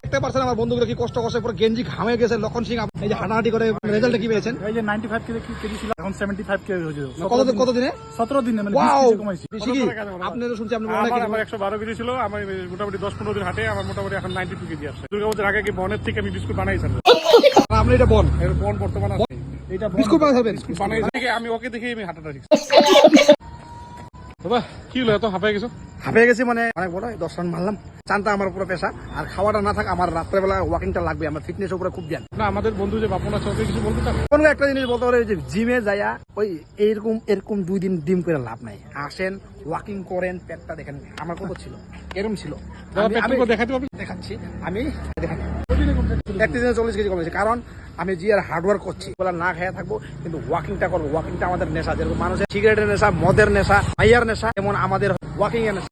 দেখতে পাচ্ছেন আমার বন্ধুগুলো কি কষ্ট করছে, পুরো গেঞ্জি ঘামে গেছে। লক্ষণ সিং এই যে হাঁটাহাঁটি করে রেজাল্ট কি পেয়েছেন? এই যে 95 কেজি ছিল, এখন 75 কেজি হয়েছে। কত দিনে? 17 দিনে, মানে 20 কেজি কমাইছি। বেশি কি? আপনি তো শুনছি আপনি অনেক আমার 112 কেজি ছিল, আমার মোটামুটি 10-15 দিন হাঁটে আমার মোটামুটি এখন 92 কেজি আসছে। দুর্গাপূজার আগে কি বনের থেকে আমি বিস্কুট বানাইছিলাম। আপনি এটা বন এর বন বর্তমানে আছে। এটা বিস্কুট বানাবেন? বানাইছি আমি ওকে দেখে আমি হাঁটাটা শিখছি। বাবা কি হলো এত হাঁপায় গেছো? হাঁপিয়ে গেছি মানে অনেক বড় 10 রান মারলাম। চানটা আমার পুরো পেশা, আর খাওয়াটা না থাক আমার রাত্রেবেলা ওয়াকিংটা লাগবে। আমার ফিটনেস উপরে খুব ধ্যান। না আমাদের বন্ধু যে বাপন আছে ওকে কিছু বলতে চান? কোনো একটা জিনিস বলতে পারে যে জিমে যাইয়া ওই এরকম 2 দিন ডিম করে লাভ নাই। আসেন ওয়াকিং করেন, পেটটা দেখেন আমার কত ছিল, এরকম ছিল। আমি দেখাতে পারবেন? দেখাচ্ছি আমি দেখেন 1 দিনে 40 কেজি কমেছে। কারণ আমি যে আর হার্ডওয়ার্ক করছি, বলা না খেয়ে থাকবো কিন্তু ওয়াকিংটা করবো। ওয়াকিংটা আমাদের নেশা, যেরকম মানুষের সিগারেটের নেশা, মদের নেশা, মাইয়ার নেশা, যেমন আমাদের ওয়াকিং এর নেশা।